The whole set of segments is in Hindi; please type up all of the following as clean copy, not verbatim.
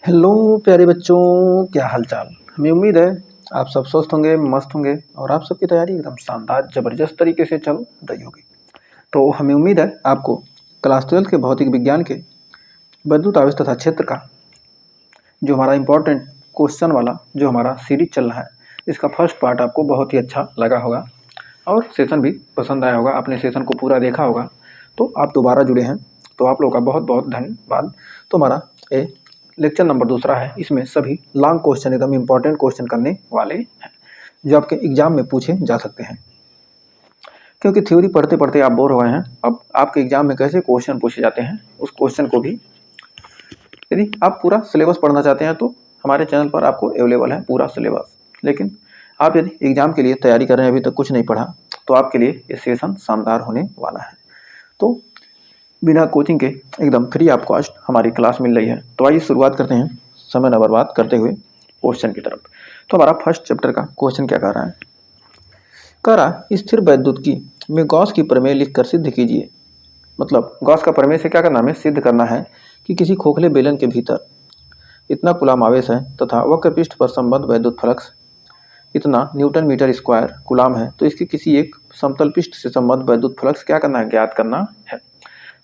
हेलो प्यारे बच्चों, क्या हालचाल। हमें उम्मीद है आप सब स्वस्थ होंगे, मस्त होंगे और आप सबकी तैयारी एकदम शानदार ज़बरदस्त तरीके से चल रही होगी। तो हमें उम्मीद है आपको क्लास 12 के भौतिक विज्ञान के विद्युत आवेश तथा क्षेत्र का जो हमारा इम्पोर्टेंट क्वेश्चन वाला जो हमारा सीरीज चल रहा है, इसका फर्स्ट पार्ट आपको बहुत ही अच्छा लगा होगा और सेशन भी पसंद आया होगा। आपने सेशन को पूरा देखा होगा तो आप दोबारा जुड़े हैं, तो आप लोगों का बहुत बहुत धन्यवाद। तो हमारा लेक्चर नंबर दूसरा है, इसमें सभी लॉन्ग क्वेश्चन एकदम इंपॉर्टेंट क्वेश्चन करने वाले हैं जो आपके एग्जाम में पूछे जा सकते हैं। क्योंकि थ्योरी पढ़ते पढ़ते आप बोर हो गए हैं, अब आपके एग्जाम में कैसे क्वेश्चन पूछे जाते हैं उस क्वेश्चन को भी, यदि आप पूरा सिलेबस पढ़ना चाहते हैं तो हमारे चैनल पर आपको अवेलेबल है पूरा सिलेबस। लेकिन आप यदि एग्जाम के लिए तैयारी कर रहे हैं, अभी तक कुछ नहीं पढ़ा, तो आपके लिए ये सेशन शानदार होने वाला है। तो बिना कोचिंग के एकदम फ्री ऑफ कॉस्ट हमारी क्लास मिल रही है। तो आइए शुरुआत करते हैं समय न बर्बाद करते हुए क्वेश्चन की तरफ। तो हमारा फर्स्ट चैप्टर का क्वेश्चन क्या कह रहा है, कह रहा स्थिर वैद्युतिकी में गॉस की प्रमेय लिखकर सिद्ध कीजिए। मतलब गॉस का प्रमेय से क्या करना है, सिद्ध करना है कि किसी खोखले बेलन के भीतर इतना कूलाम आवेश है तथा वक्र पृष्ठ पर संबद्ध वैद्युत फ्लक्स इतना न्यूटन मीटर स्क्वायर कूलाम है, तो इसके किसी एक समतल पृष्ठ से संबद्ध वैद्युत फ्लक्स क्या करना है, ज्ञात करना है।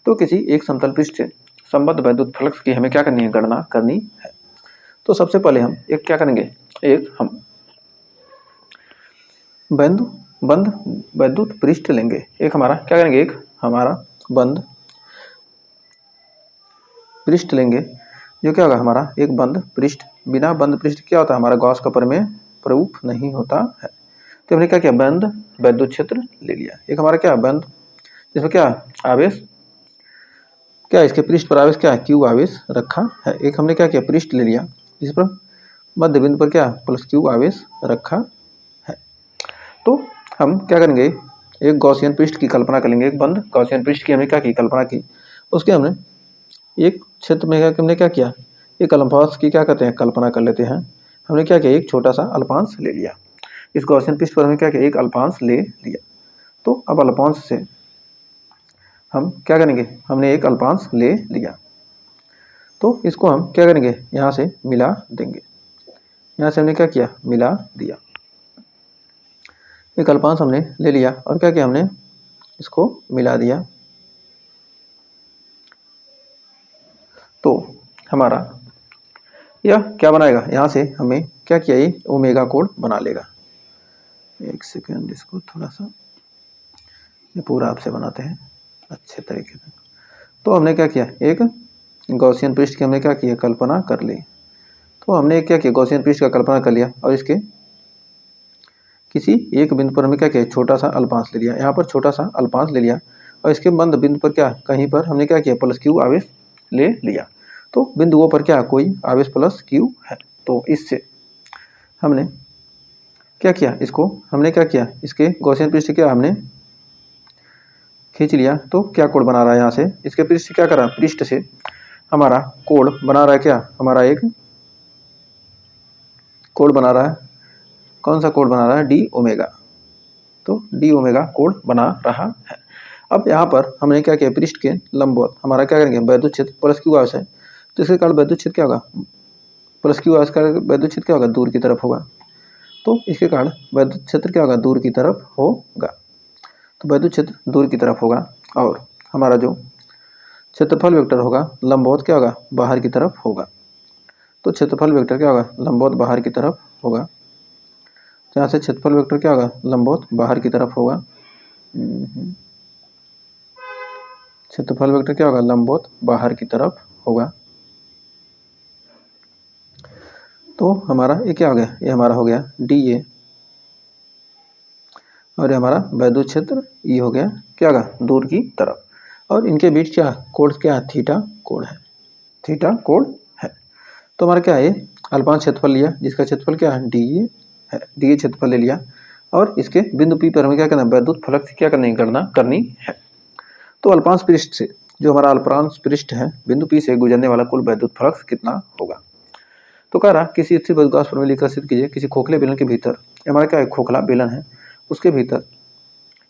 तो किसी एक समतल पृष्ठ से संबद्ध वैद्युत फ्लक्स की हमें क्या करनी है, गणना करनी है। तो सबसे पहले हम एक क्या करेंगे, एक हम बंद वैद्युत पृष्ठ लेंगे। एक हमारा क्या करेंगे, एक हमारा बंद पृष्ठ लेंगे जो क्या होगा, हमारा एक बंद पृष्ठ। बिना बंद पृष्ठ क्या होता है, हमारा गॉस का प्रमेय प्रूफ नहीं होता है। तो हमने क्या किया, बंद वैद्युत क्षेत्र ले लिया। एक हमारा क्या बंद, जिसमें क्या आवेश, क्या इसके पृष्ठ पर आवेश क्या है, क्यू आवेश रखा है। एक हमने क्या किया, पृष्ठ ले लिया जिस पर मध्य बिंदु पर क्या प्लस क्यू आवेश रखा है। तो हम क्या करेंगे, एक गॉसियन पृष्ठ की कल्पना करेंगे। एक बंद गॉसियन पृष्ठ की हमने क्या की, कल्पना की। उसके हमने एक क्षेत्र में हमने क्या किया, एक अल्पांश की क्या करते हैं, कल्पना कर लेते हैं। हमने क्या किया, एक छोटा सा अल्पांश ले लिया। इस गॉसियन पृष्ठ पर हमने क्या किया, एक अल्पांश ले लिया। तो अब अल्पांश से हम क्या करेंगे, हमने एक अल्पांश ले लिया तो इसको हम क्या करेंगे, यहाँ से मिला देंगे। यहाँ से हमने क्या किया, मिला दिया। एक अल्पांश हमने ले लिया और क्या किया, हमने इसको मिला दिया। तो हमारा यह क्या बनाएगा, यहाँ से हमें क्या किया, ये ओमेगा कोण बना लेगा। एक सेकेंड, इसको थोड़ा सा ये पूरा आपसे बनाते हैं अच्छे तरीके से। तो हमने क्या किया, एक गॉसियन पृष्ठ की हमने क्या किया, कल्पना कर ली। तो हमने क्या किया, गॉसियन पृष्ठ का कल्पना कर लिया और इसके किसी एक बिंदु पर हमने क्या किया, छोटा सा अल्पांश ले लिया। यहाँ पर छोटा सा अल्पांश ले लिया और इसके बंद बिंदु पर क्या, कहीं पर हमने क्या किया, प्लस क्यू आवेश ले लिया। तो बिंदुओं पर क्या कोई आवेश प्लस क्यू है। तो इससे हमने क्या किया, इसको हमने क्या किया, इसके गॉसियन पृष्ठ क्या हमने खींच लिया। तो क्या कोण बना रहा है, यहाँ से इसके पृष्ठ से क्या कर रहा है, पृष्ठ से हमारा कोण बना रहा है क्या, हमारा एक कोण बना रहा है। कौन सा कोण बना रहा है, डी ओमेगा। तो डी ओमेगा कोण बना रहा है। अब यहाँ पर हमने क्या किया, पृष्ठ के लंबवत हमारा क्या करेंगे, वैद्युत क्षेत्र प्लस क्यू आवेश है। तो इसके कारण वैद्युत क्षेत्र क्या होगा, प्लस क्यू आवेश का वैद्युत क्षेत्र क्या होगा, दूर की तरफ होगा। तो इसके कारण वैद्युत क्षेत्र क्या होगा, दूर की तरफ होगा। तो वैद्युत क्षेत्र दूर की तरफ होगा और हमारा जो क्षेत्रफल वेक्टर होगा लंबवत क्या होगा, बाहर की तरफ होगा। तो क्षेत्रफल वेक्टर क्या होगा, लंबवत बाहर की तरफ होगा। यहाँ से क्षेत्रफल वेक्टर क्या होगा, लंबवत बाहर की तरफ होगा। क्षेत्रफल वेक्टर क्या होगा, लंबवत बाहर की तरफ होगा। तो हमारा ये क्या हो गया, ये हमारा हो गया डी ए और ये हमारा वैद्युत क्षेत्र ई हो गया क्या होगा, दूर की तरफ। और इनके बीच क्या कोण, क्या थीटा कोण है, थीटा कोण है। तो हमारा क्या है, अल्पांश क्षेत्रफल लिया जिसका क्षेत्रफल क्या है, डी ए है। डी ए क्षेत्रफल ले लिया और इसके बिंदु पी पर हमें क्या करना है, वैद्युत फ्लक्स की क्या करनी है, गणना करनी है। तो अल्पांश पृष्ठ से जो हमारा अल्पांश पृष्ठ है बिंदु पी से गुजरने वाला कुल वैद्युत फ्लक्स कितना होगा। तो कह रहा किसी स्थिर वैद्युत प्रमेय लिखकर सिद्ध कीजिए, किसी खोखले बेलन के भीतर, हमारा क्या है, खोखला बेलन है, उसके भीतर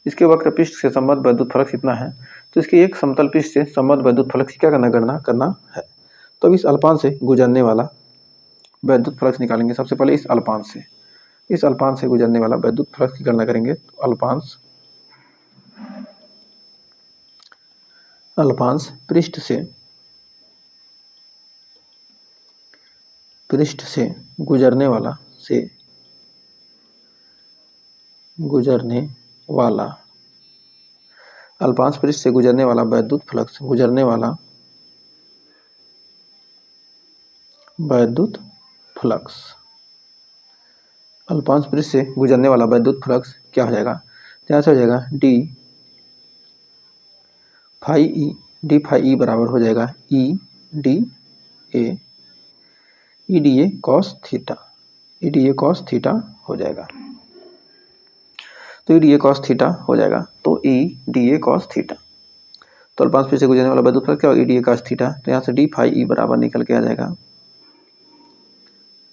इसके वक्र पृष्ठ से संबद्ध वैद्युत फ्लक्स कितना है। तो इसके एक समतल पृष्ठ से संबद्ध वैद्युत फ्लक्स की क्या करना, गणना करना है। तो अब इस अल्पांश से गुजरने वाला वैद्युत फ्लक्स निकालेंगे सबसे पहले इस अल्पांश से गुजरने वाला वैद्युत फ्लक्स की गणना करेंगे। तो अल्पांश पृष्ठ से गुजरने वाला अल्पांश पृष्ठ से गुजरने वाला वैद्युत फ्लक्स अल्पांश पृष्ठ से गुजरने वाला वैद्युत फ्लक्स क्या हो जाएगा, यहाँ से हो जाएगा डी फाई ई बराबर हो जाएगा E D A cos theta हो जाएगा। तो ई डी ए कॉस थीटा हो जाएगा। तो ई डी ए कॉस थीटा, तो अल्पांश पृष्ठ से गुजरने वाला वैद्युत फ्लक्स क्या होगा, ई डी ए कॉस थीटा। तो यहाँ से डी फाई ई बराबर निकल के आ जाएगा,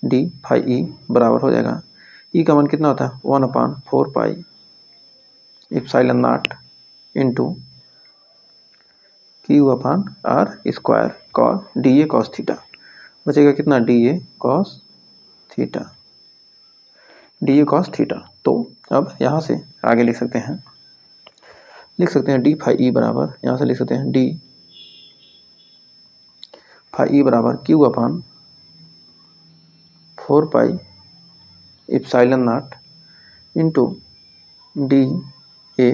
डी फाई ई बराबर हो जाएगा, ई का मान कितना होता है 1/4 pi epsilon naught into Q upon R square cos D A cos theta. बचेगा कितना, डी ए कॉस थीटा। तो अब यहाँ से आगे लिख सकते हैं डी फाई ई बराबर, यहाँ से लिख सकते हैं डी फाई ई बराबर Q upon 4 pi epsilon naught into D A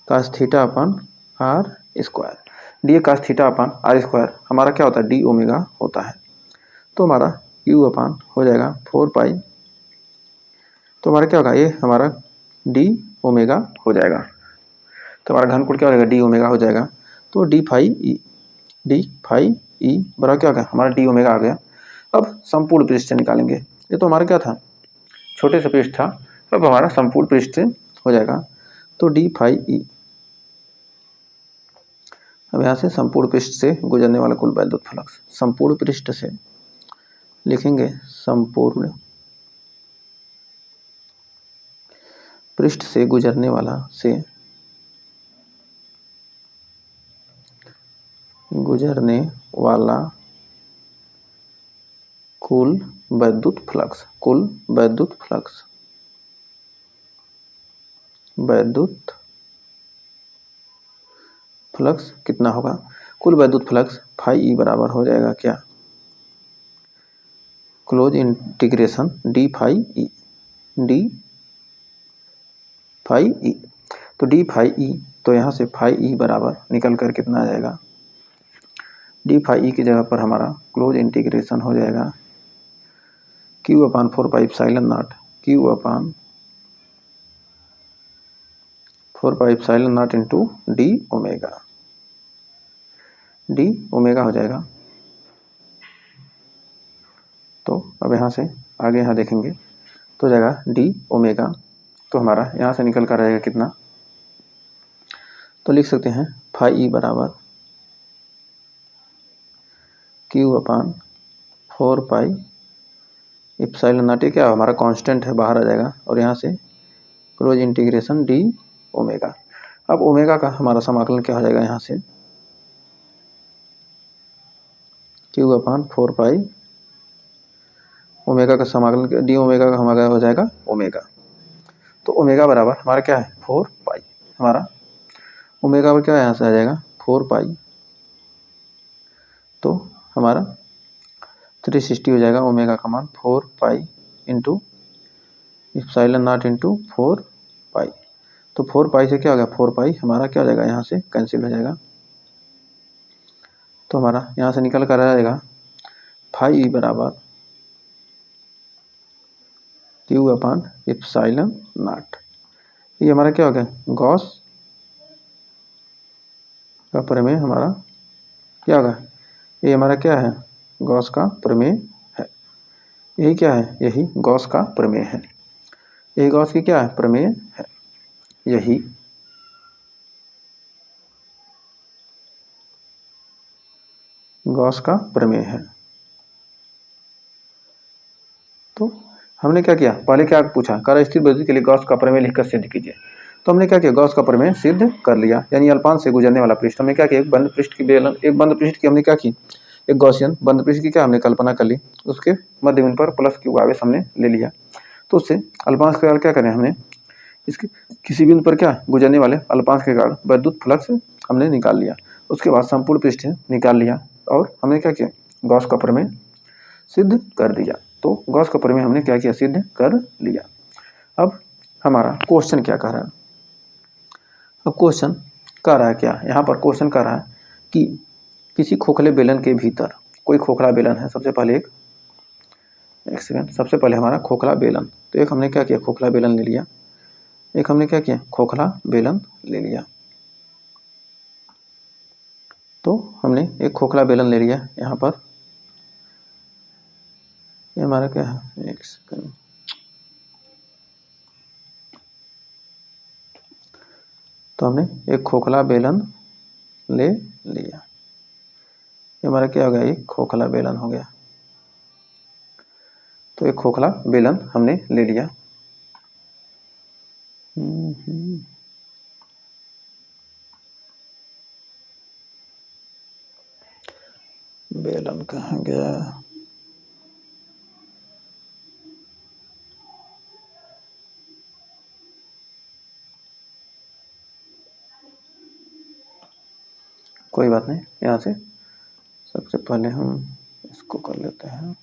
cos theta upon R square. D A cos theta upon R square हमारा क्या होता है, डी ओमेगा होता है। तो हमारा क्यू अपान हो जाएगा 4 पाई, तो हमारा क्या होगा, ये हमारा डी ओमेगा हो जाएगा। तो हमारा घनकोण क्या हो जाएगा, डी ओमेगा हो जाएगा। तो डी फाई ई बराबर क्या होगा, हमारा डी ओमेगा आ गया। अब संपूर्ण पृष्ठ से निकालेंगे, ये तो हमारा क्या था, छोटे से पृष्ठ था, अब हमारा संपूर्ण पृष्ठ से हो जाएगा। तो डी फाई ई, अब यहाँ से संपूर्ण पृष्ठ से गुजरने वाला कुल वैद्युत फ्लक्स, संपूर्ण पृष्ठ से लिखेंगे, संपूर्ण पृष्ठ से गुजरने वाला कुल वैद्युत फ्लक्स कितना होगा, कुल वैद्युत फ्लक्स फाई ई बराबर हो जाएगा क्या, close integration D phi E. तो डी फाई ई, तो यहाँ से फाई ई बराबर निकल कर कितना आ जाएगा, डी फाई ई की जगह पर हमारा क्लोज इंटीग्रेशन हो जाएगा Q upon 4 pi epsilon not, Q upon 4 pi epsilon naught into D omega हो जाएगा। तो अब यहाँ से आगे यहाँ देखेंगे तो जाएगा डी ओमेगा, तो हमारा यहाँ से निकल कर रहेगा कितना, तो लिख सकते हैं फाई ई बराबर Q upon 4 pi epsilon not, ये क्या हमारा कांस्टेंट है, बाहर आ जाएगा, और यहाँ से क्लोज इंटीग्रेशन डी ओमेगा। अब ओमेगा का हमारा समाकलन क्या हो जाएगा, यहाँ से क्यू अपान 4 पाई ओमेगा का समाकलन डी ओमेगा का हमारा हो जाएगा ओमेगा। तो ओमेगा बराबर हमारा क्या है 4 पाई, हमारा ओमेगा पर क्या यहाँ से आ जाएगा 4 पाई, तो हमारा 360 हो जाएगा, ओमेगा का मान 4 pi into epsilon naught into 4 पाई। तो 4 पाई से क्या हो गया, 4 पाई हमारा क्या हो जाएगा, यहाँ से कैंसिल हो जाएगा। तो हमारा यहाँ से निकल कर आ जाएगा फाई ई बराबर क्यू अपान एप्सिलॉन नॉट, ये हमारा क्या हो गया, गॉस का प्रमेय हमारा क्या होगा, ये हमारा क्या है, गॉस का प्रमेय है। यही क्या है, यही गॉस का प्रमेय है, यही गॉस की क्या है, प्रमेय है, यही गॉस का प्रमेय है। तो हमने क्या किया, पहले क्या पूछा, कर स्थिर वैद्युत के लिए गॉस का प्रमेय लिखकर सिद्ध कीजिए। तो हमने क्या किया, गॉस का प्रमेय सिद्ध कर लिया, यानी अल्पांश से गुजरने वाला पृष्ठ हमने क्या किया, एक बंद पृष्ठ की हमने क्या की, एक गॉसियन बंद पृष्ठ की क्या हमने कल्पना कर ली, उसके मध्य बिंदु पर प्लस क्यू आवेश हमने ले लिया। तो उससे अल्पांश के कारण क्या करें हमने, इसके किसी बिंदु पर क्या गुजरने वाले अल्पांश के कारण विद्युत फ्लक्स हमने निकाल लिया। उसके बाद संपूर्ण पृष्ठ निकाल लिया और हमने क्या किया, गॉस का प्रमेय सिद्ध कर दिया। तो गॉस का प्रमेय हमने क्या किया, सिद्ध कर लिया। अब हमारा क्वेश्चन क्या कह रहा है, अब क्वेश्चन कह रहा है क्या, यहाँ पर क्वेश्चन कह रहा है कि किसी खोखले बेलन के भीतर, कोई खोखला बेलन है, सबसे पहले एक सेकेंड, सबसे पहले हमारा खोखला बेलन, तो एक हमने क्या किया, खोखला बेलन ले लिया, एक हमने क्या किया, खोखला बेलन ले लिया। तो हमने एक खोखला बेलन ले लिया, यहाँ पर ये हमारा क्या है, एक सेकेंड, तो हमने एक खोखला बेलन ले लिया, ये हमारा क्या हो गया, एक खोखला बेलन हो गया। तो एक खोखला बेलन हमने ले लिया। बेलन कहाँ गया, कोई बात नहीं, यहाँ से सबसे पहले हम इसको कर लेते हैं।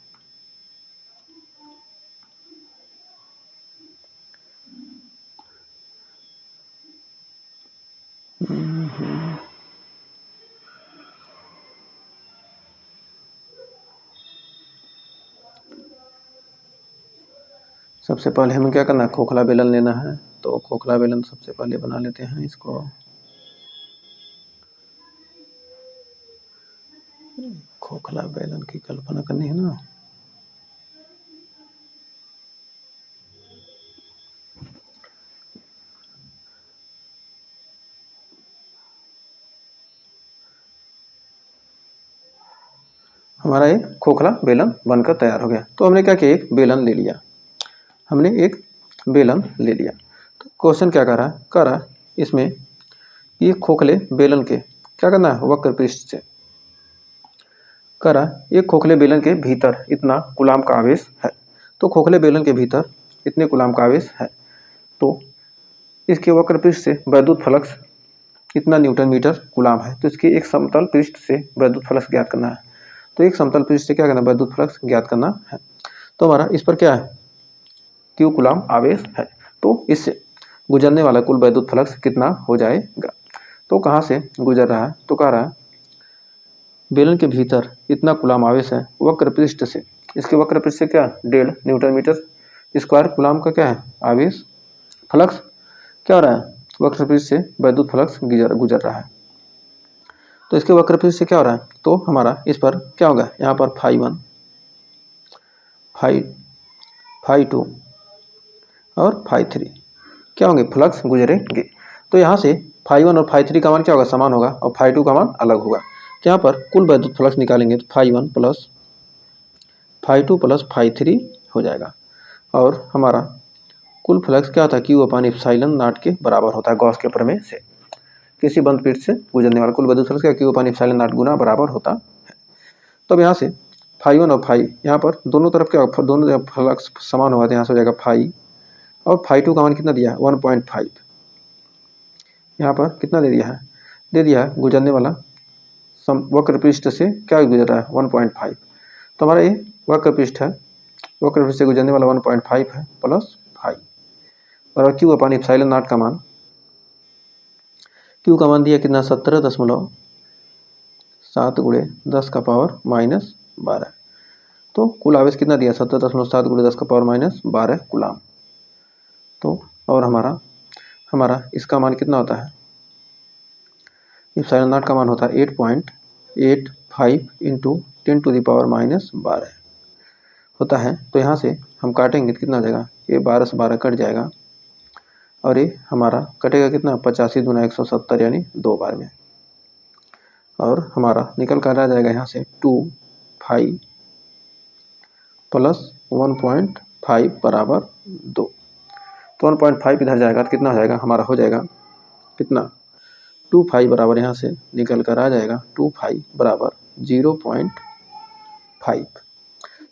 सबसे पहले हमें क्या करना है, खोखला बेलन लेना है। तो खोखला बेलन सबसे पहले बना लेते हैं इसको, खोखला बेलन की कल्पना करनी है ना। हमारा एक खोखला बेलन बनकर तैयार हो गया। तो हमने क्या किया, एक बेलन ले लिया, हमने एक बेलन ले लिया। तो क्वेश्चन क्या कर रहा है, कह रहा है इसमें ये खोखले बेलन के क्या करना है, वक्र पृष्ठ से, कह रहा है एक खोखले बेलन के भीतर इतना कूलाम का आवेश है। तो खोखले बेलन के भीतर इतने कूलाम का आवेश है, तो इसके वक्र पृष्ठ से वैद्युत फ्लक्स इतना न्यूटन मीटर कूलाम है। तो इसके एक समतल पृष्ठ से वैद्युत फ्लक्स ज्ञात करना है। तो एक समतल पृष्ठ से क्या करना है, वैद्युत फ्लक्स ज्ञात करना है। तो हमारा इस पर क्या है, क्यू कूलाम आवेश है। तो इससे गुजरने वाला कुल वैद्युत फ्लक्स कितना हो जाएगा। तो कहाँ से गुजर रहा है, तो कह रहा है बेलन के भीतर इतना कूलाम आवेश है वक्र पृष्ठ से, इसके वक्र पृष्ठ से क्या 1.5 न्यूटन मीटर स्क्वायर कूलाम का क्या है आवेश, फ्लक्स क्या हो रहा है, वक्र पृष्ठ से वैद्युत फ्लक्स गुजर रहा है। तो इसके वक्र पृष्ठ से क्या हो रहा है, तो हमारा इस पर क्या होगा, यहाँ पर φ1 φ2 और φ3 क्या होंगे, फ्लक्स गुजरेंगे। तो यहाँ से φ1 और φ3 का मान क्या होगा, समान होगा, और φ2 का मान अलग होगा। तो यहाँ पर कुल वैद्युत फ्लक्स निकालेंगे तो φ1 प्लस φ2 प्लस φ3 हो जाएगा। और हमारा कुल फ्लक्स क्या होता है, क्यू अपान एप्सिलॉन नॉट के बराबर होता है गॉस के प्रमेय से। किसी बंद पृष्ठ से गुजरने वाला कुल वैद्युत फ्लक्स का क्यू अपान एप्सिलॉन नॉट गुना बराबर होता है। तो अब यहाँ से φ1 और φ यहाँ पर दोनों तरफ क्या, दोनों फ्लक्स समान होगा, तो यहाँ से हो जाएगा φ, और φ2 का मान कितना दिया है 1.5, यहाँ पर कितना दे दिया है, गुजरने वाला वक्र पृष्ठ से क्या गुजर रहा है 1.5। तो हमारा ये वक्र पृष्ठ है, वक्र पृष्ठ से गुजरने वाला 1.5 है प्लस φ और क्यू अपान एप्सिलॉन नॉट का मान, क्यू का मान दिया कितना 17.7 गुणे 10 का पावर माइनस 12। तो कुल आवेश कितना दिया 17.7 गुणे 10 का पावर माइनस 12 कूलाम। तो और हमारा इसका मान कितना होता है, एप्सिलॉन नॉट का मान होता है 8.85 इंटू 10⁻⁻12 होता है। तो यहाँ से हम काटेंगे तो कितना हो जाएगा, ये 12 से 12 कट जाएगा, और ये हमारा कटेगा कितना 85 गुना 170 यानी 2 बार में, और हमारा निकल कर आ जाएगा यहाँ से 2φ प्लस 1.5 बराबर 2। तो 1.5 इधर जाएगा तो कितना हो जाएगा, हमारा हो जाएगा कितना 2φ बराबर यहाँ से निकल कर आ जाएगा 2φ बराबर 0.2 5।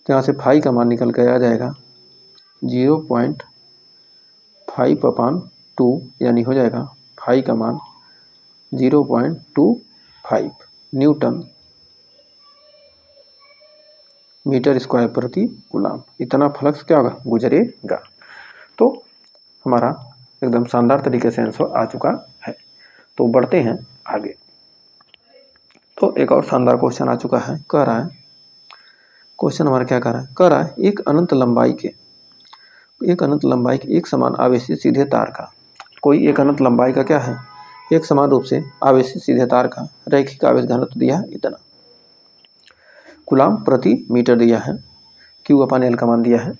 तो यहाँ से फाई का मान निकल कर आ जाएगा 0.5/2, यानी हो जाएगा फाई का मान 0.25 न्यूटन मीटर स्क्वायर प्रति कूलाम। इतना फ्लक्स क्या होगा, गुजरेगा। तो हमारा एकदम शानदार तरीके से आंसर आ चुका है। तो बढ़ते हैं आगे। तो एक और शानदार क्वेश्चन आ चुका है। कह रहा है, क्वेश्चन हमारा क्या कह रहा है, कह रहा है एक अनंत लंबाई के एक समान आवेशित सीधे तार का, कोई एक अनंत लंबाई का क्या है, एक समान रूप से आवेशित सीधे तार का रैखिक आवेश घनत्व दिया है इतना, कूलाम प्रति मीटर दिया है, Q/L का मान दिया है।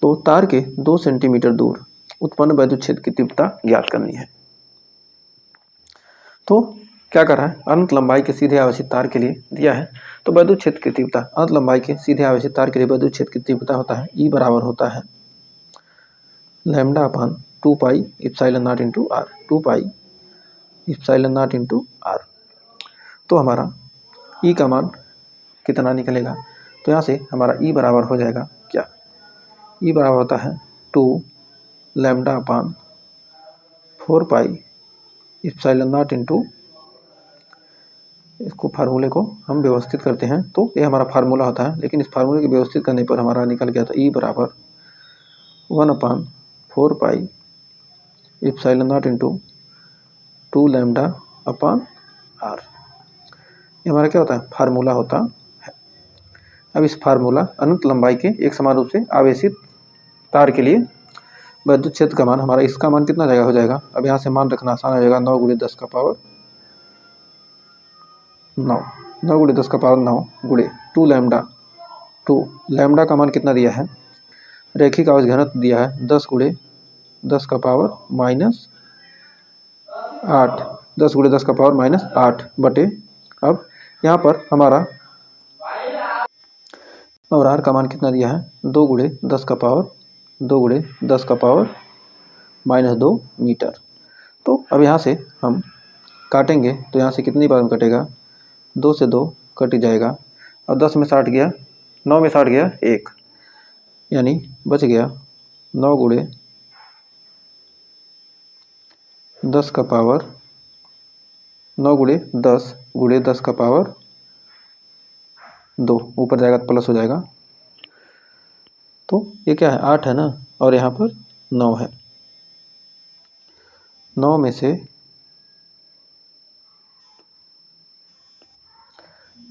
तो तार के 2 सेंटीमीटर दूर उत्पन्न वैद्युत क्षेत्र की तीव्रता ज्ञात करनी है। तो क्या कर रहा है, अनंत लंबाई के सीधे आवेशित तार के लिए दिया है। तो वैद्युत क्षेत्र की तीव्रता, अनंत लंबाई के सीधे आवेशित तार के लिए वैद्युत क्षेत्र की तीव्रता होता है E बराबर होता है λ/2πε0 × r, 2πε0 × r। तो हमारा E का मान कितना निकलेगा, तो यहाँ से हमारा E बराबर हो जाएगा क्या, E बराबर होता है 2 λ/4πε0 इसको फार्मूले को हम व्यवस्थित करते हैं। तो ये हमारा फार्मूला होता है, लेकिन इस फार्मूले को व्यवस्थित करने पर हमारा निकल गया था E बराबर 1/4πε0 × 2 λ/r। ये हमारा क्या होता है, फार्मूला होता है। अब इस फार्मूला अनंत लंबाई के एक समान रूप से आवेशित तार के लिए वैद्युत क्षेत्र का मान, हमारा इसका मान कितना जाएगा, हो जाएगा, अब यहाँ से मान रखना आसान हो जाएगा, 9 × 10 का पावर 9 9 × 10 का पावर 9 × 2 लैम्डा का मान कितना दिया है, रैखिक आवेश घनत्व दिया है 10 × 10 का पावर -8, 10 × 10 का पावर -8 बटे, अब यहाँ पर हमारा और r का मान कितना दिया है, 2 × 10 का पावर -2 मीटर। तो अब यहाँ से हम काटेंगे तो यहाँ से कितनी बार में कटेगा, 2 से 2 कट जाएगा, और 10 में 60 गया, 9 में 60 गया 1, यानी बच गया 9 × 10 का पावर 9 × 10 का पावर 2, ऊपर जाएगा तो प्लस हो जाएगा। तो ये क्या है, 8 है ना, और यहाँ पर 9 है, 9 में से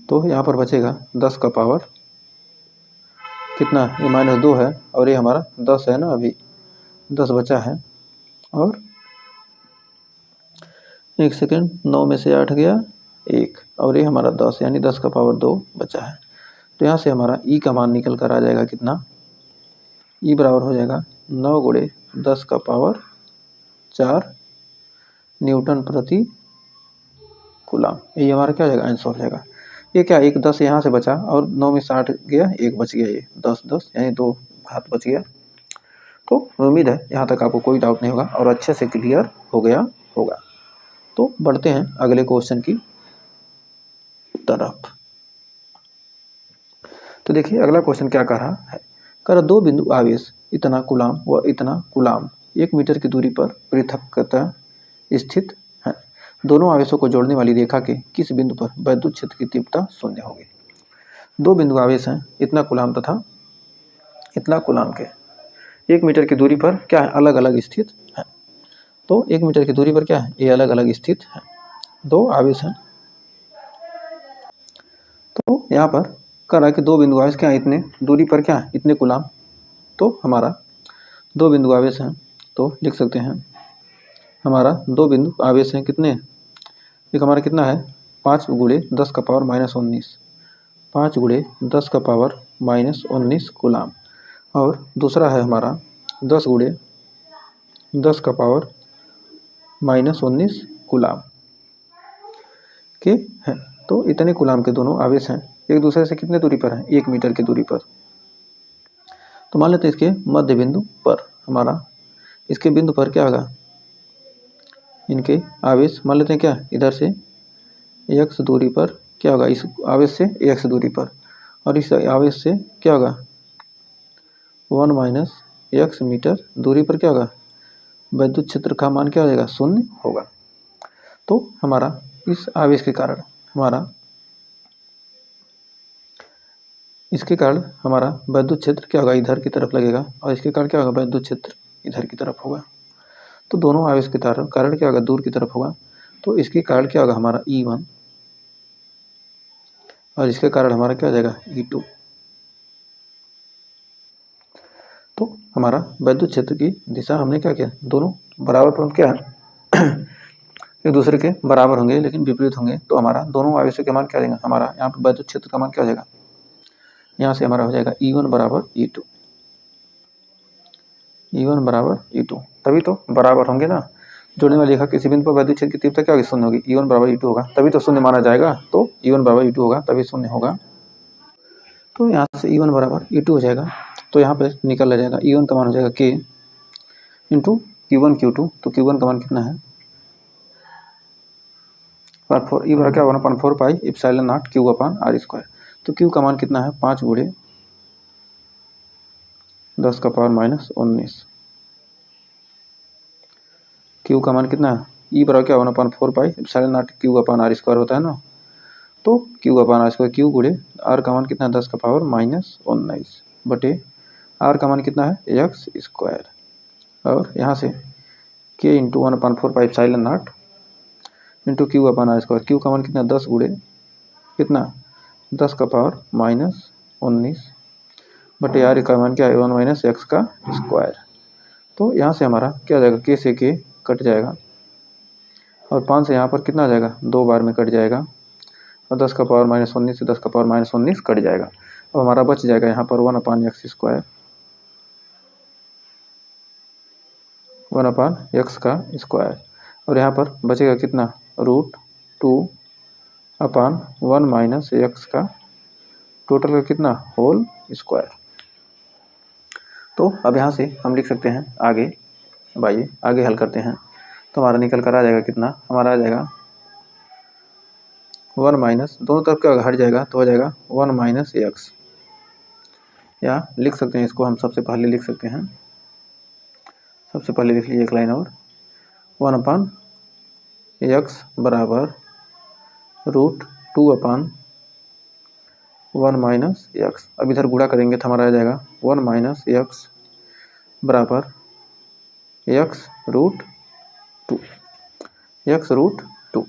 तो यहाँ पर बचेगा 10 का पावर कितना, ये -2 है, और ये हमारा 10 है ना, अभी 10 बचा है, और 1 सेकेंड, 9 में से 8 गया 1, और ये हमारा 10, यानी 10 का पावर 2 बचा है। तो यहाँ से हमारा E का मान निकल कर आ जाएगा कितना, E बराबर हो जाएगा 9 × 10 का पावर 4 न्यूटन प्रति कूलाम। ये हमारा क्या हो जाएगा, आंसर हो जाएगा। ये क्या, एक 10 यहाँ से बचा, और 9 में 60 गया, 1 बच गया, ये 10 यानी 2 हाथ बच गया। तो उम्मीद है यहाँ तक आपको कोई डाउट नहीं होगा और अच्छे से क्लियर हो गया होगा। तो बढ़ते हैं अगले क्वेश्चन की तरफ। तो देखिए अगला क्वेश्चन क्या कह रहा है, कह रहा 2 बिंदु आवेश इतना कूलाम व इतना कूलाम 1 मीटर की दूरी पर पृथकतः स्थित है, दोनों आवेशों को जोड़ने वाली रेखा के किस बिंदु पर वैद्युत क्षेत्र की तीव्रता 0 होगी। 2 बिंदु आवेश हैं, इतना कूलाम तथा इतना कूलाम के 1 मीटर की दूरी पर क्या है, अलग अलग स्थित है। तो 1 मीटर की दूरी पर क्या है, ये अलग अलग स्थित है, 2 आवेश हैं। तो यहाँ पर कह रहा है कि 2 बिंदु आवेश क्या है, इतने दूरी पर क्या है, इतने कूलाम। तो हमारा 2 बिंदु आवेश हैं, तो लिख सकते हैं हमारा 2 बिंदु आवेश हैं कितने, एक हमारा कितना है 5 × 10 का पावर -19, 5 × 10 का पावर -19 कूलाम, और दूसरा है हमारा 10 × 10 का पावर -19 कूलाम के हैं। तो इतने कूलाम के दोनों आवेश हैं, एक दूसरे से कितने दूरी पर हैं, 1 मीटर की दूरी पर। तो मान लेते हैं इसके मध्य बिंदु पर, हमारा इसके बिंदु पर क्या होगा, इनके आवेश मान लेते हैं क्या, इधर से x दूरी पर क्या होगा, इस आवेश से x दूरी पर, और इस आवेश से क्या होगा 1 माइनस x मीटर दूरी पर क्या होगा, वैद्युत क्षेत्र का मान क्या हो जाएगा, शून्य होगा। तो हमारा इस आवेश के कारण इसके कारण हमारा वैद्युत क्षेत्र क्या होगा, इधर की तरफ लगेगा, और इसके कारण क्या होगा, वैद्युत क्षेत्र इधर की तरफ होगा। तो दोनों आवेश के कारण क्या होगा, दूर की तरफ होगा। तो इसके कारण क्या होगा हमारा E1, और इसके कारण हमारा क्या हो जाएगा E2। तो हमारा वैद्युत क्षेत्र की दिशा हमने क्या किया, दोनों बराबर परंतु क्या एक दूसरे के बराबर होंगे लेकिन विपरीत होंगे। तो हमारा दोनों आवेशों के मान क्या देंगे, हमारा यहाँ पर वैद्युत क्षेत्र का मान क्या हो जाएगा, यहाँ से हमारा हो जाएगा E1 बराबर E2, E1 बराबर E2। तभी तो बराबर होंगे ना, जोड़ने वाली रेखा किसी बिंदु पर वैद्युत क्षेत्र की तीव्रता क्या होगी, शून्य होगी। E1 बराबर E2 होगा, तभी तो शून्य माना जाएगा। तो E1 बराबर E2 होगा, तभी शून्य होगा। तो यहाँ से E1 बराबर E2 हो जाएगा। तो यहाँ पे निकल आ जाएगा E1 का मान हो जाएगा K इंटू Q1 Q2। तो Q1 का मान कितना है, 4 ई बराबर क्या होगा 1/4 pi epsilon not Q upon R square. तो Q का मान कितना है, 5 गुणे 10 का पावर माइनस 19। Q का मान कितना है, ई बराबर क्या होगा 1/4 pi epsilon not Q upon R square होता है ना। तो Q अपान R स्क्वायर, Q गुणे R का मान कितना है, 10 का पावर माइनस 19 बटे R का मान कितना है एक्स स्क्वायर, और यहाँ से K into 1/4 pi epsilon naught into Q अपान R स्क्वायर। Q का मान कितना, 10 गुणे कितना 10 का पावर माइनस 19 बटे R का मान क्या है 1 माइनस एक्स का स्क्वायर। तो यहाँ से हमारा क्या आ जाएगा, K से K कट जाएगा, और 5 से यहाँ पर कितना आ जाएगा, 2 बार में कट जाएगा, और 10 का पावर माइनस 19 से 10 का पावर माइनस 19 कट जाएगा। अब हमारा बच जाएगा यहाँ पर 1 अपान एक्स स्क्वायर, 1 अपान एक्स का स्क्वायर, और यहाँ पर बचेगा कितना √2 अपान 1 माइनस एक्स का टोटल का कितना होल स्क्वायर। तो अब यहाँ से हम लिख सकते हैं आगे, अब आइए आगे हल करते हैं। तो हमारा निकल कर आ जाएगा कितना, हमारा आ जाएगा 1 माइनस, दोनों तरफ क्या हट जाएगा तो हो जाएगा 1 माइनस एक्स, या लिख सकते हैं इसको हम सबसे पहले लिख सकते हैं, सबसे पहले लिख लीजिए एक लाइन और, 1 अपान एक्स बराबर √2 अपान 1 माइनस एक्स। अब इधर गुणा करेंगे तो हमारा आ जाएगा 1 माइनस एक्स बराबर X root two, X root two,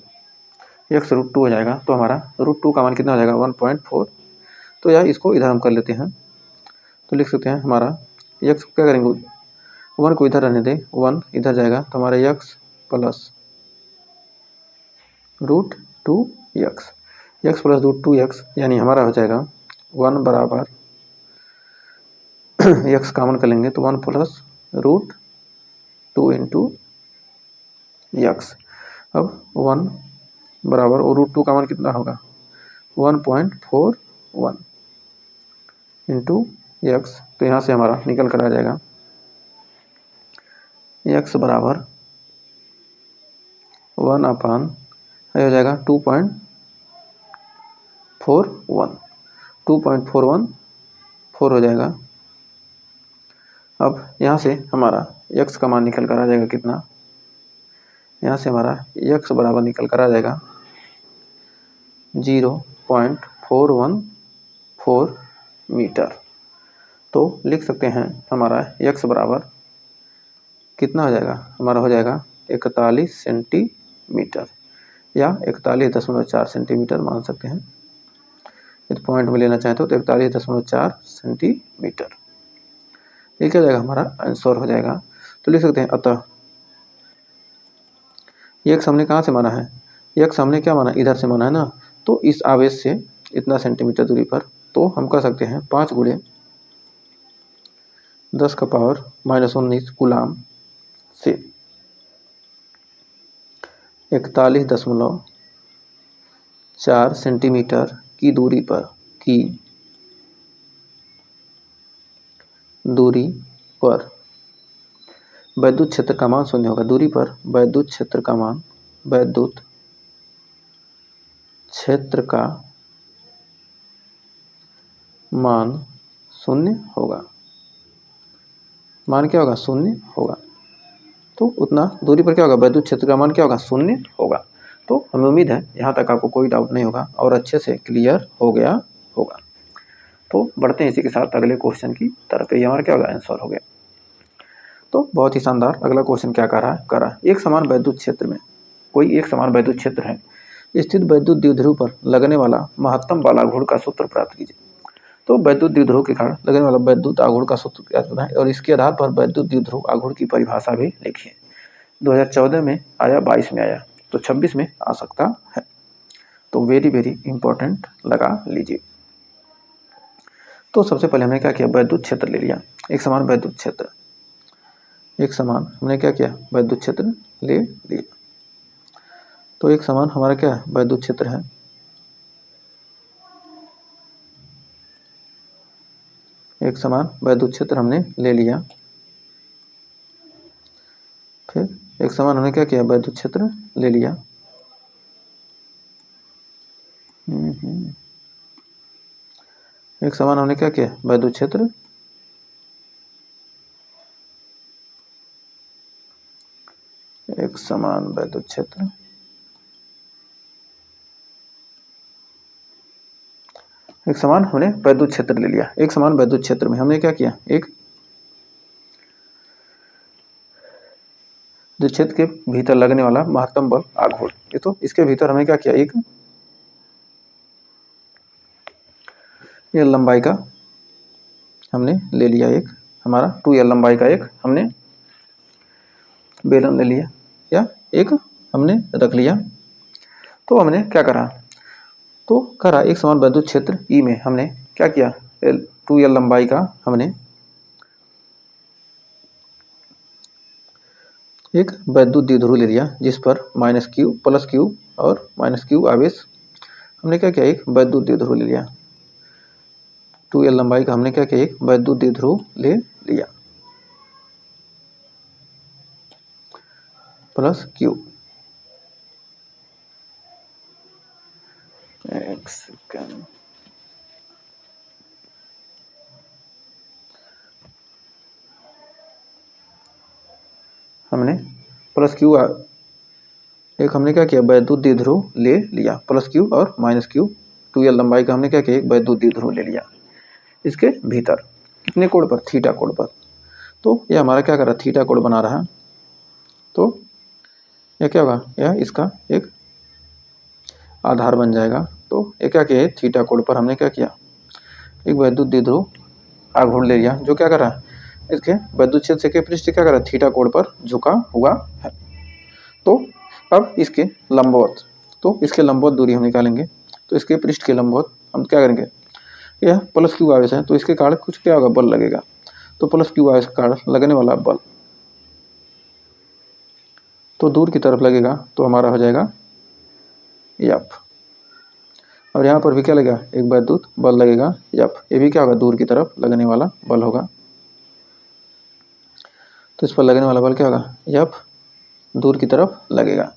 X root two हो जाएगा। तो हमारा √2 का मान कितना हो जाएगा 1.4। तो यार इसको इधर हम कर लेते हैं, तो लिख सकते हैं हमारा एक्स क्या करेंगे, 1 को इधर रहने दें, 1 इधर जाएगा तो हमारा x plus √2 x, x plus √2 x, यानी हमारा हो जाएगा 1 बराबर एक्स कॉमन कर लेंगे तो 1 प्लस √2 इंटू एक्स। अब 1 बराबर, और √2 का मान कितना होगा 1.41 इंटू एक्स। तो यहाँ से हमारा निकल कर आ जाएगा एक्स बराबर 1 अपान हो जाएगा 2.4 हो जाएगा। अब यहाँ से हमारा x का मान निकल कर आ जाएगा कितना, यहाँ से हमारा x बराबर निकल कर आ जाएगा 0.414 मीटर। तो लिख सकते हैं हमारा x बराबर कितना हो जाएगा, हमारा हो जाएगा 41 सेंटीमीटर, या 41.4 सेंटीमीटर मान सकते हैं। इस पॉइंट में लेना चाहें तो 41.4 सेंटीमीटर, ये क्या हो जाएगा हमारा आंसर हो जाएगा। तो लिख सकते हैं अतः एक्स हमने कहाँ से माना है, एक्स हमने क्या माना, इधर से माना है ना। तो इस आवेश से इतना सेंटीमीटर दूरी पर, तो हम कर सकते हैं 5 गुणे 10 का पावर माइनस 19 गुलाम से 41.4 सेंटीमीटर की दूरी पर वैद्युत क्षेत्र का मान शून्य होगा। दूरी पर वैद्युत क्षेत्र का मान, वैद्युत क्षेत्र का मान शून्य होगा। मान क्या होगा? शून्य होगा। तो उतना दूरी पर क्या होगा? वैद्युत क्षेत्र का मान क्या होगा? शून्य होगा। तो हमें उम्मीद है यहाँ तक आपको कोई डाउट नहीं होगा और अच्छे से क्लियर हो गया होगा। तो बढ़ते हैं इसी के साथ अगले क्वेश्चन की तरफ। ये हमारा क्या होगा? आंसर हो गया। तो बहुत ही शानदार। अगला क्वेश्चन क्या कर रहा है? एक समान वैद्युत क्षेत्र में कोई एक समान वैद्युत क्षेत्र है स्थित वैद्युत द्विध्रुव पर लगने वाला महत्तम बल आघूर्ण का सूत्र प्राप्त कीजिए। तो वैद्युत द्विध्रुव के कारण लगने वाला वैद्युत आघूर्ण का सूत्र ज्ञात करना है और इसके आधार पर वैद्युत द्विध्रुव आघूर्ण की परिभाषा भी लिखिए। 2014 में आया, 22 में आया, तो 26 में आ सकता है। तो वेरी वेरी इंपॉर्टेंट लगा लीजिए। तो सबसे पहले हमने क्या किया? वैद्युत क्षेत्र ले लिया, एक समान वैद्युत क्षेत्र। एक समान हमने क्या किया? वैद्युत क्षेत्र ले लिया। तो एक समान हमारा क्या है? वैद्युत क्षेत्र है। एक समान वैद्युत क्षेत्र हमने ले लिया। फिर एक समान हमने क्या किया? वैद्युत क्षेत्र ले लिया। एक समान हमने क्या किया? वैद्युत क्षेत्र। एक समान वैद्युत क्षेत्र। एक समान हमने वैद्युत क्षेत्र ले लिया। एक समान वैद्युत क्षेत्र में हमने क्या किया? एक जो क्षेत्र के भीतर लगने वाला महत्तम बल आघूर्ण, ये तो इसके भीतर हमने क्या किया? एक ये लंबाई का हमने ले लिया, एक हमारा 2L लंबाई का एक हमने बेलन ले लिया या एक हमने रख लिया। तो हमने क्या करा? तो करा एक समान वैद्युत क्षेत्र ई में हमने क्या किया? 2L लंबाई का हमने एक वैद्युत द्विध्रुव ले लिया जिस पर -q +q और -q आवेश। हमने क्या किया? एक वैद्युत द्विध्रुव ले लिया। 2L लंबाई का हमने क्या किया? एक वैद्युत द्विध्रुव ले लिया +q। एक सेकंड, हमने +q एक हमने क्या किया? वैद्युत द्विध्रुव ले लिया +q और -q। 2L लंबाई का हमने क्या किया? एक वैद्युत द्विध्रुव ले लिया इसके भीतर कितने कोण पर? थीटा कोण पर। तो यह हमारा क्या कर रहा है? थीटा कोण बना रहा है। तो यह क्या होगा? यह इसका एक आधार बन जाएगा। तो ये क्या किया? थीटा कोण पर हमने क्या किया? एक वैद्युत द्विध्रुव आघूर्ण ले लिया जो क्या कर रहा है? इसके वैद्युत क्षेत्र के पृष्ठ क्या कर रहा है? थीटा कोण पर झुका हुआ है। तो अब इसके लंबवत, तो इसके लंबवत दूरी हम निकालेंगे। तो इसके पृष्ठ के लंबवत हम क्या करेंगे? यह +q आवेश है तो इसके कारण कुछ क्या होगा? बल लगेगा। तो +q आवेश के कारण लगने वाला बल तो दूर की तरफ लगेगा तो हमारा हो जाएगा F। और यहाँ पर भी क्या लगेगा? एक वैद्युत बल लगेगा F। ये भी क्या होगा? दूर की तरफ लगने वाला बल होगा। तो इस पर लगने वाला बल क्या होगा? F दूर की तरफ लगेगा।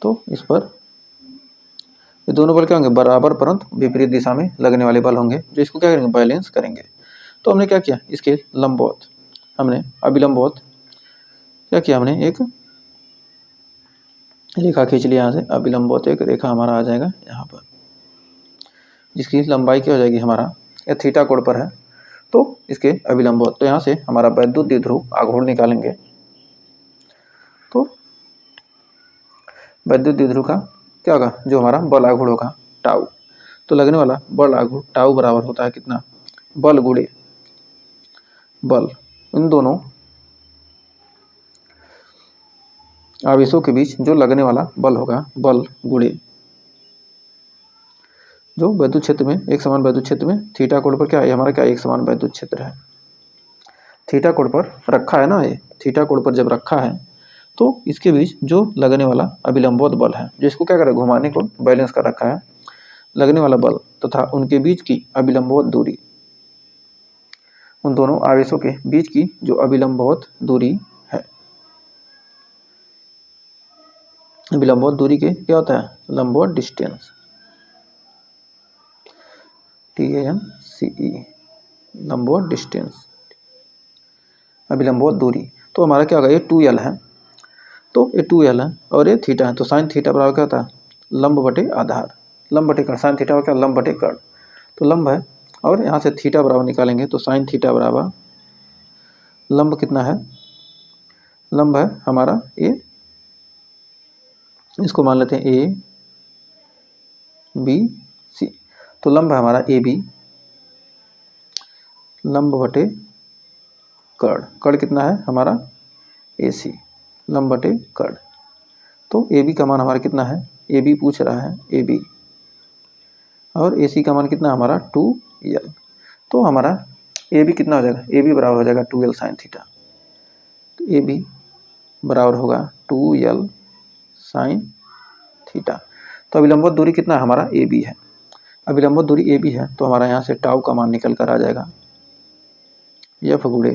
तो इस पर ये दोनों बल क्या होंगे? बराबर परंतु विपरीत दिशा में लगने वाले बल होंगे जो इसको क्या करेंगे? बैलेंस करेंगे। तो हमने क्या किया? इसके लंबवत हमने अभिलंबवत क्या किया? हमने एक रेखा खींच लिया यहाँ से। अभिलंबवत एक रेखा हमारा आ जाएगा यहाँ पर जिसकी लंबाई क्या हो जाएगी? हमारा यह थीटा कोण पर है तो इसके अभिलंबवत। तो यहाँ से हमारा वैद्युत द्विध्रुव आघूर्ण निकालेंगे। तो वैद्युत द्विध्रुव का क्या होगा? जो हमारा बल आघूर्ण होगा टाउ। तो लगने वाला बल आघूर्ण टाउ बराबर होता है कितना? बल गुणे बल। इन दोनों आवेशों के बीच जो लगने वाला बल होगा, बल गुणे जो वैद्युत क्षेत्र में, एक समान वैद्युत क्षेत्र में थीटा कोण पर क्या है? हमारा क्या एक समान वैद्युत क्षेत्र है। थीटा कोण पर रखा है ना, ये थीटा कोण पर जब रखा है तो इसके बीच जो लगने वाला अभिलंबवत बल है जो इसको क्या करे? घुमाने को बैलेंस कर रखा है। लगने वाला बल तथा उनके बीच की अभिलंबवत दूरी, उन दोनों आवेशों के बीच की जो अभिलंबवत दूरी है अभी लंबवत दूरी के क्या होता है, लंबवत डिस्टेंस, TANCE, लंबवत डिस्टेंस। अभी लंबवत दूरी तो हमारा क्या होगा, ये 2l है, तो ये 2l है और ये थीटा है, तो साइन थीटा बराबर क्या होता है, लंब बटे आधार, लंब बटे कर्ण, साइन थीटा क्या, लंब बटे कर्ण, तो लंब है और यहाँ से थीटा बराबर निकालेंगे तो साइन थीटा बराबर लंब कितना है, लंब है हमारा ये, इसको मान लेते हैं ABC, तो लंब है हमारा AB, लंब बटे कर्ण, कर्ण कितना है हमारा AC, लंब बटे कर्ण, तो AB का मान हमारा कितना है, AB पूछ रहा है AB, और AC का मान कितना हमारा 2l, तो हमारा AB कितना हो जाएगा, AB बराबर हो जाएगा 2l साइन थीटा, तो AB बराबर होगा 2l साइन थीटा। तो अभी लंबवत दूरी कितना है हमारा, AB है, अभी लंबवत दूरी AB है तो हमारा यहाँ से टाउ का मान निकल कर आ जाएगा, F गुणे,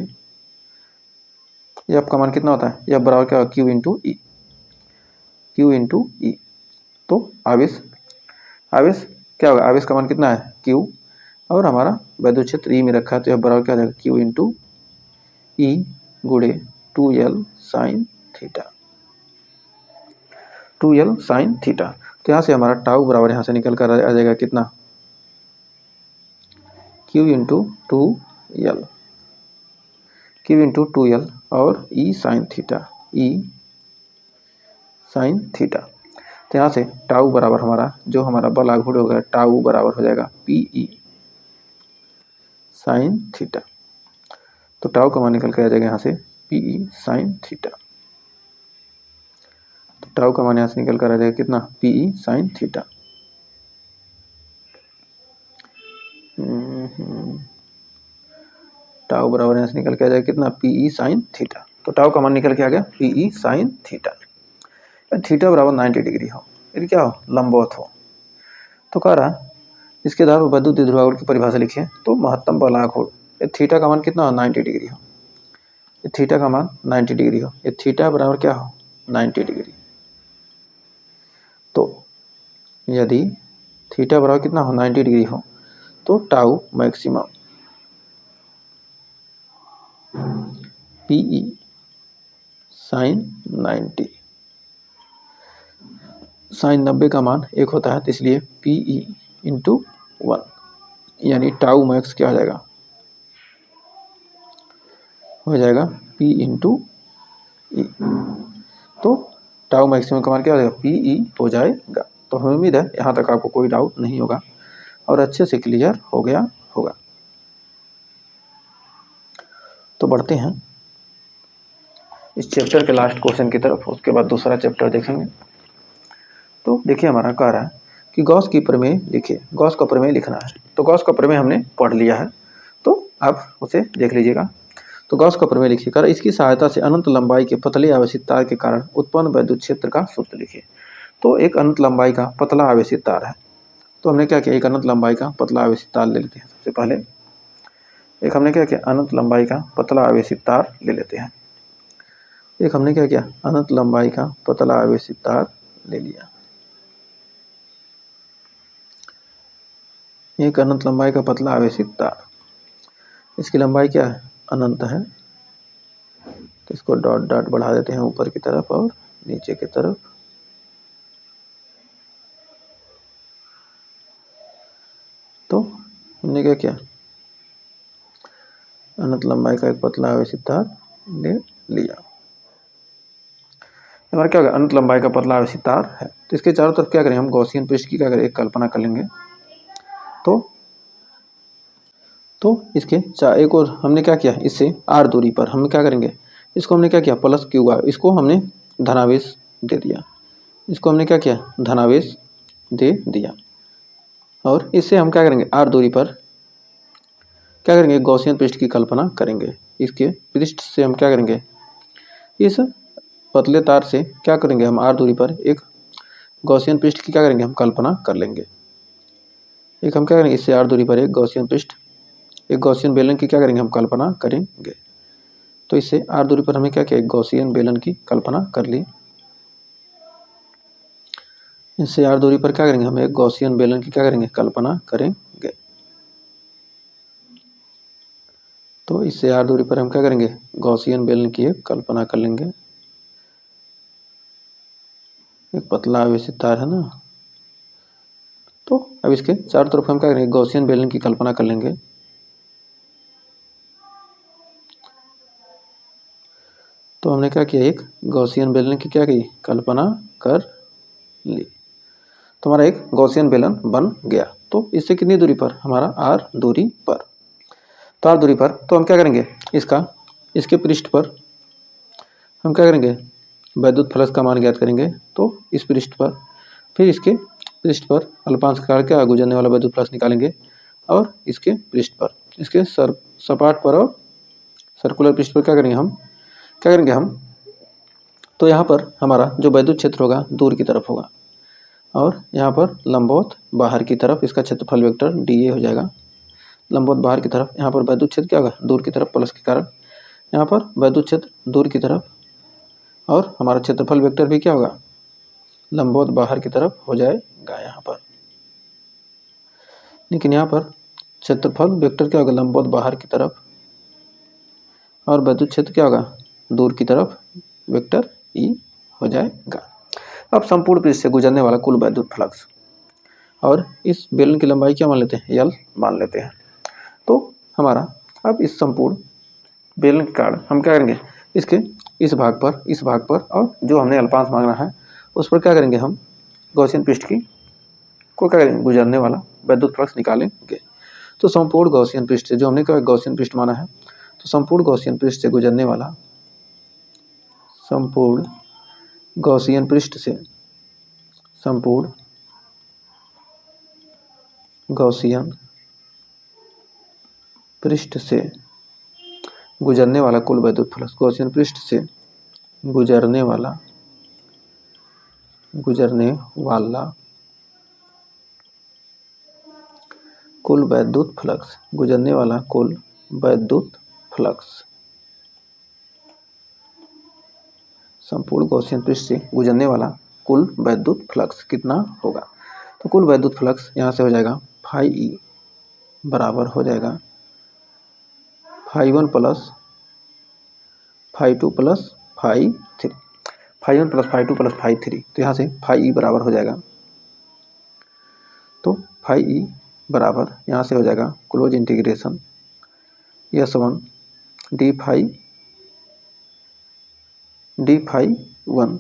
F का मान कितना होता है, F बराबर क्या होगा, Q इंटू ई, Q इंटू ई, तो आवेश, आवेश क्या होगा, आवेश का मान कितना है Q, और हमारा वैद्युत क्षेत्र E में रखा है तो F बराबर क्या हो जाएगा, Q इंटू ई गुणे 2l sine theta, 2l sine theta, तो यहाँ से हमारा टाउ बराबर यहाँ से निकल कर आ जाएगा कितना, Q into 2l, Q into 2l और E sine theta, E sine theta, तो यहाँ से टाउ बराबर हमारा जो हमारा बल आघूर्ण होगा, टाउ बराबर हो जाएगा PE साइन थीटा, तो टाउ का मान निकल के आ जाएगा यहाँ से PE साइन थीटा, तो टाउ का मान यहाँ से निकल कर आ जाएगा कितना, PE साइन थीटा, टाउ बराबर यहाँ से निकल के आ जाएगा कितना, PE साइन थीटा, तो टाउ का मान निकल के आ गया PE साइन थीटा। थीटा बराबर 90 डिग्री हो, यदि क्या हो, लंबवत हो, तो कह रहा इसके आधार पर वैद्युत ध्रुवांक की परिभाषा लिखिए, तो महत्तम बल आघूर्ण, थीटा का मान कितना हो, 90 डिग्री हो, ये थीटा का मान 90 डिग्री हो, ये थीटा बराबर क्या हो, 90 डिग्री, तो यदि थीटा बराबर कितना हो, 90 डिग्री हो, तो tau maximum PE sine 90, sine 90 का मान 1 होता है, तो इसलिए PE इंटू 1, यानी टाउ मैक्स क्या हो जाएगा, हो जाएगा P इंटू ई, तो टाउ मैक्सिमम का मान क्या हो जाएगा, PE हो जाएगा। तो हमें उम्मीद है यहाँ तक आपको कोई डाउट नहीं होगा और अच्छे से क्लियर हो गया होगा। तो बढ़ते हैं इस चैप्टर के लास्ट क्वेश्चन की तरफ, उसके बाद दूसरा चैप्टर देखेंगे। तो देखिए हमारा कह रहा है कि गॉस की प्रमेय लिखिए, गॉस का प्रमेय लिखना है, तो गॉस का प्रमेय हमने पढ़ लिया है, तो आप उसे देख लीजिएगा। तो गॉस का प्रमेय लिखिए, कर इसकी सहायता से अनंत लंबाई के पतले आवेशित तार के कारण उत्पन्न वैद्युत क्षेत्र का सूत्र लिखिए। तो एक अनंत लंबाई का पतला आवेशित तार है, तो हमने क्या किया, एक अनंत लंबाई का पतला आवेशित तार ले लेते हैं। सबसे पहले एक हमने क्या किया, अनंत लंबाई का पतला आवेशित तार ले लेते हैं। एक हमने क्या किया, अनंत लंबाई का पतला आवेशित तार ले लिया। एक अनंत लंबाई का पतला आवेशित तार, इसकी लंबाई क्या है, अनंत है, तो इसको डॉट डॉट बढ़ा देते हैं ऊपर की तरफ और नीचे की तरफ। तो हमने क्या किया, अनंत लंबाई का एक पतला आवेशित तार ले लिया। हमारा क्या होगा, अनंत लंबाई का पतला आवेशित तार है, तो इसके चारों तरफ क्या करें, हम गॉसियन पृष्ठ की क्या करें, एक कल्पना कर लेंगे। तो इसके एक और हमने क्या किया, इससे r दूरी पर हम क्या करेंगे, इसको हमने क्या किया, प्लस क्यू आर, इसको हमने धनावेश दे दिया, इसको हमने क्या किया, धनावेश दे दिया, और इससे हम क्या करेंगे, r दूरी पर क्या करेंगे, गॉसियन पृष्ठ की कल्पना करेंगे। इसके पृष्ठ से हम क्या करेंगे, इस पतले तार से क्या करेंगे, हम r दूरी पर एक गॉसियन पृष्ठ की क्या करेंगे, हम कल्पना कर लेंगे। एक हम क्या करेंगे, इससे r दूरी पर एक गॉसियन पृष्ठ, एक गॉसियन बेलन की क्या करेंगे, हम कल्पना करेंगे। तो इससे r दूरी पर हमें क्या किया, एक गॉसियन बेलन की कल्पना कर ली। इससे r दूरी पर क्या करेंगे, हम एक गॉसियन बेलन की क्या करेंगे, कल्पना करेंगे। तो इससे r दूरी पर हम क्या करेंगे, गॉसियन बेलन की एक कल्पना कर लेंगे। एक पतला आवेशित तार है ना, तो अब इसके चारों तरफ हम क्या करेंगे, गॉसियन बेलन की कल्पना कर लेंगे। तो हमने क्या किया, एक गॉसियन बेलन की क्या की, कल्पना कर ली। तो हमारा एक गॉसियन बेलन बन गया। तो इससे कितनी दूरी पर, हमारा r दूरी पर। तो r दूरी पर तो हम क्या करेंगे, इसके पृष्ठ पर हम क्या करेंगे, वैद्युत फ्लक्स का मान ज्ञात करेंगे। तो इस पृष्ठ पर, फिर इसके पृष्ठ पर अल्पांश के कारण क्या गुजरने वाला वैद्युत फ्लक्स निकालेंगे, और इसके पृष्ठ पर, इसके सपाट पर और सर्कुलर पृष्ठ पर क्या करेंगे, हम क्या करेंगे हम, तो यहाँ पर हमारा जो वैद्युत क्षेत्र होगा दूर की तरफ होगा, और यहाँ पर लंबवत बाहर की तरफ इसका क्षेत्रफल वेक्टर dA हो जाएगा। लंबवत बाहर की तरफ, यहाँ पर वैद्युत क्षेत्र क्या होगा, दूर की तरफ प्लस के कारण, यहाँ पर वैद्युत क्षेत्र दूर की तरफ, और हमारा क्षेत्रफल वेक्टर भी क्या होगा, लंबवत बाहर की तरफ हो जाएगा यहाँ पर। लेकिन यहाँ पर क्षेत्रफल वेक्टर क्या होगा, लंबवत बाहर की तरफ, और वैद्युत क्षेत्र क्या होगा, दूर की तरफ, वेक्टर E हो जाएगा। अब संपूर्ण पृष्ठ से गुजरने वाला कुल वैद्युत फ्लक्स, और इस बेलन की लंबाई क्या मान लेते हैं, L मान लेते हैं। तो हमारा अब इस संपूर्ण बेलन के कारण हम क्या करेंगे, इसके इस भाग पर और जो हमने अल्पांश मांगना है उस पर क्या करेंगे, हम गॉसियन पृष्ठ की को क्या करेंगे, गुजरने वाला वैद्युत फ्लक्स निकालेंगे। तो संपूर्ण गॉसियन पृष्ठ से, जो हमने क्या गॉसियन पृष्ठ माना है, तो संपूर्ण गॉसियन पृष्ठ से गुजरने वाला, संपूर्ण गॉसियन पृष्ठ से, संपूर्ण गॉसियन पृष्ठ से गुजरने वाला कुल वैद्युत फ्लक्स, गॉसियन पृष्ठ से गुजरने वाला कुल वैद्युत फ्लक्स, गुजरने वाला कुल वैद्युत फ्लक्स, संपूर्ण गॉसियन पृष्ठ से गुजरने वाला कुल वैद्युत फ्लक्स कितना होगा। तो कुल वैद्युत फ्लक्स यहाँ से हो जाएगा फाई ई बराबर हो जाएगा phi 1 plus phi 2 plus phi 3, phi 1 plus phi 2 plus phi 3। तो यहाँ से फाई ई बराबर हो जाएगा, तो फाई ई बराबर यहाँ से हो जाएगा close integration S1 D phi 1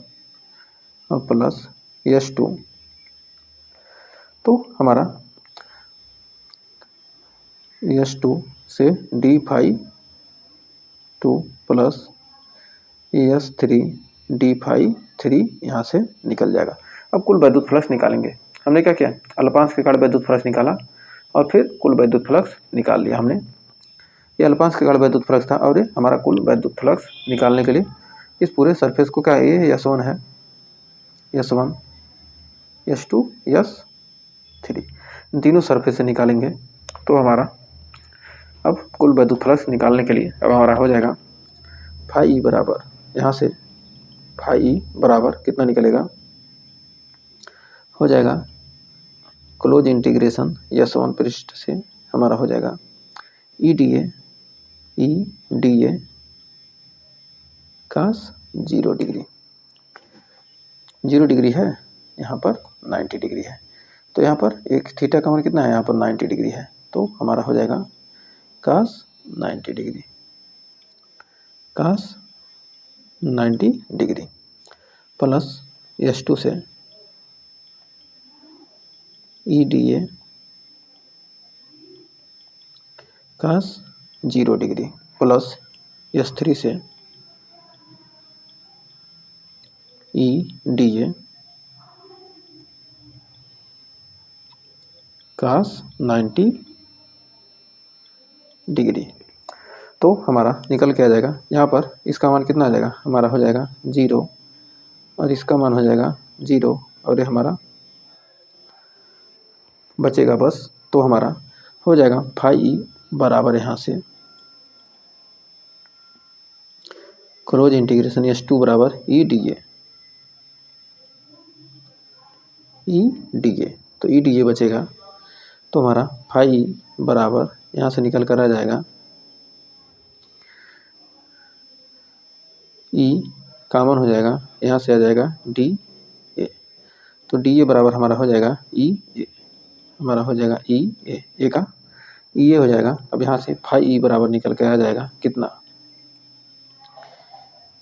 और प्लस S2। तो हमारा S2 से D phi 2 plus S3 D phi 3 यहाँ से निकल जाएगा। अब कुल वैद्युत फ्लक्स निकालेंगे। हमने क्या किया, अल्पांश के कारण वैद्युत फ्लक्स निकाला और फिर कुल वैद्युत फ्लक्स निकाल लिया हमने। ये अल्पांश के कारण वैद्युत फ्लक्स था, और ये हमारा कुल वैद्युत फ्लक्स निकालने के लिए इस पूरे सरफेस को क्या है, ये S1 है, S1 S2 S3, तीनों सरफेस से निकालेंगे। तो हमारा अब कुल वैद्युत फ्लक्स निकालने के लिए अब हमारा हो जाएगा फाई ई बराबर, यहाँ से फाई ई बराबर कितना निकलेगा, हो जाएगा क्लोज इंटीग्रेशन S1 पृष्ठ से हमारा हो जाएगा E D A cos 0 degree, 0 degree है, यहाँ पर 90 डिग्री है। तो यहाँ पर एक थीटा का मान कितना है, यहाँ पर 90 डिग्री है। तो हमारा हो जाएगा cos 90 degree, cos 90 degree plus S2 से E D A cos 0 degree plus S3 से E D A cos 90 degree. तो हमारा निकल के आ जाएगा, यहाँ पर इसका मान कितना आ जाएगा, हमारा हो जाएगा 0 और इसका मान हो जाएगा 0, और ये हमारा बचेगा बस। तो हमारा हो जाएगा फाई ई बराबर यहाँ से क्लोज इंटीग्रेशन S2 बराबर ई ई डी ए, तो ई डी ए बचेगा तो हमारा फाई बराबर यहाँ से निकल कर आ जाएगा ई कॉमन हो जाएगा, यहाँ से आ जाएगा डी ए, तो डी ए बराबर हमारा हो जाएगा ई ए, हमारा हो जाएगा ई ए का ई ए हो जाएगा। अब यहाँ से फाई ई बराबर निकल के आ जाएगा कितना,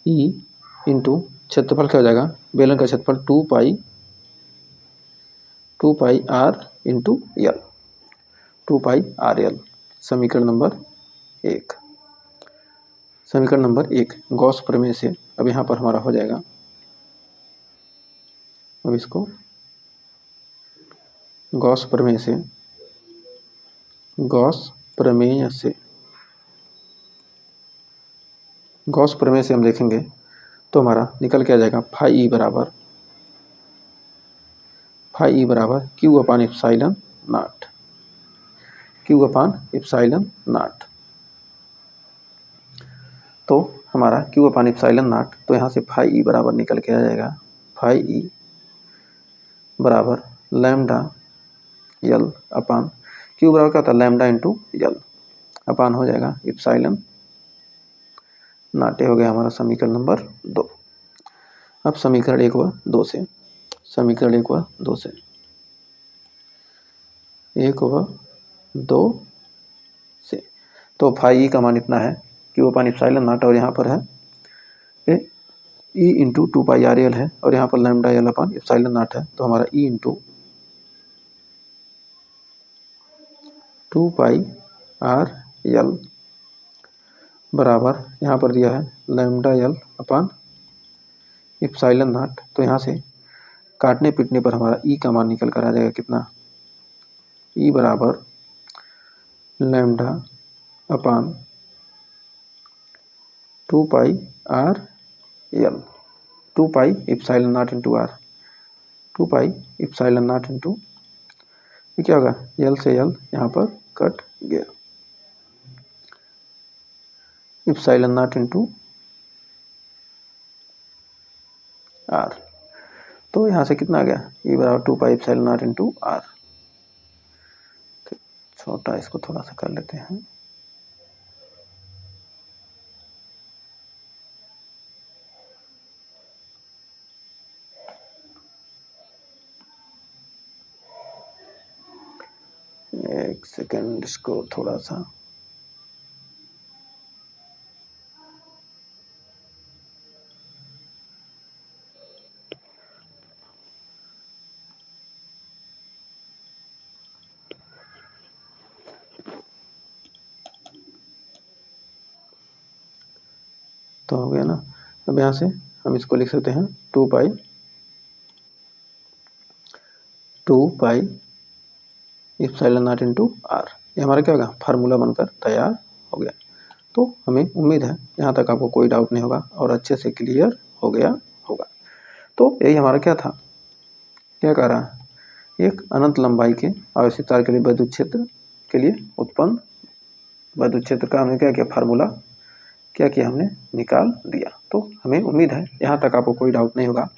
ई इंटू क्षेत्रफल क्या हो जाएगा, बेलन का क्षेत्रफल 2 pi R into L, 2 pi R L. समीकरण नंबर 1, समीकरण नंबर 1 गॉस प्रमेय से अब यहाँ पर हमारा हो जाएगा, अब इसको गॉस प्रमेय से, गॉस प्रमेय से, गॉस प्रमेय से हम देखेंगे तो हमारा निकल के आ जाएगा फाई ई बराबर Q upon epsilon not, Q upon epsilon not. तो हमारा क्यू अपान एप्सिलॉन नॉट, तो यहाँ से फाई ई बराबर निकल के आ जाएगा फाई ई बराबर लैम्डा यल अपान क्यू बराबर क्या होता है लैम्डा इंटू यल अपान हो जाएगा एप्सिलॉन नॉट। हो गया हमारा समीकरण नंबर 2। अब समीकरण 1 व 2 से, समीकरण 1 व 2 से, 1 व 2 से, तो फाई ई का मान इतना है क्यू अपान एप्सिलॉन नॉट, और यहाँ पर है E into 2 pi R L है, और यहाँ पर lambda L upon epsilon not है, तो हमारा E into 2 pi R L बराबर यहाँ पर दिया है lambda L upon epsilon not. तो यहाँ से काटने पीटने पर हमारा ई का मान निकल कर आ जाएगा कितना, ई बराबर lambda upon 2 pi R L, 2 pi epsilon naught into R, 2 pi epsilon naught into ये क्या होगा एल से एल यहाँ पर कट गया, एप्सिलॉन नॉट इंटू आर। तो यहाँ से कितना आ गया ई बराबर 2 pi epsilon naught into R. छोटा इसको थोड़ा सा कर लेते हैं, एक सेकंड इसको थोड़ा सा, तो हो गया ना। अब यहाँ से हम इसको लिख सकते हैं 2 pi epsilon naught into R, ये हमारा क्या होगा फार्मूला बनकर तैयार हो गया। तो हमें उम्मीद है यहाँ तक आपको कोई डाउट नहीं होगा और अच्छे से क्लियर हो गया होगा। तो यही हमारा क्या था, क्या कह रहा है, एक अनंत लंबाई के आवेशित तार के लिए विद्युत क्षेत्र के लिए उत्पन्न विद्युत क्षेत्र का हमने क्या किया फार्मूला क्या किया हमने निकाल दिया। तो हमें उम्मीद है यहाँ तक आपको कोई डाउट नहीं होगा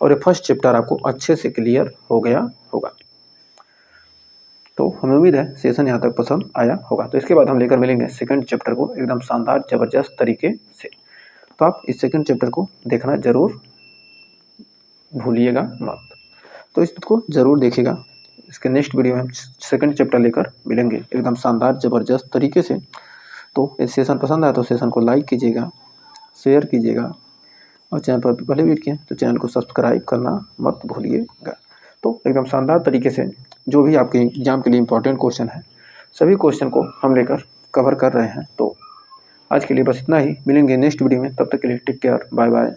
और ये फर्स्ट चैप्टर आपको अच्छे से क्लियर हो गया होगा। तो हमें उम्मीद है सेशन यहाँ तक पसंद आया होगा। तो इसके बाद हम लेकर मिलेंगे सेकंड चैप्टर को एकदम शानदार जबरदस्त तरीके से। तो आप इस सेकंड चैप्टर को देखना जरूर भूलिएगा मत, तो इसको जरूर देखिएगा। इसके नेक्स्ट वीडियो में हम सेकंड चैप्टर लेकर मिलेंगे एकदम शानदार जबरदस्त तरीके से। तो ये सेशन पसंद आया तो सेशन को लाइक कीजिएगा, शेयर कीजिएगा, और चैनल पर पहले विजिट किए तो चैनल को सब्सक्राइब करना मत भूलिएगा। तो एकदम शानदार तरीके से जो भी आपके एग्जाम के लिए इम्पोर्टेंट क्वेश्चन है सभी क्वेश्चन को हम लेकर कवर कर रहे हैं। तो आज के लिए बस इतना ही, मिलेंगे नेक्स्ट वीडियो में, तब तक के लिए टेक केयर, बाय बाय।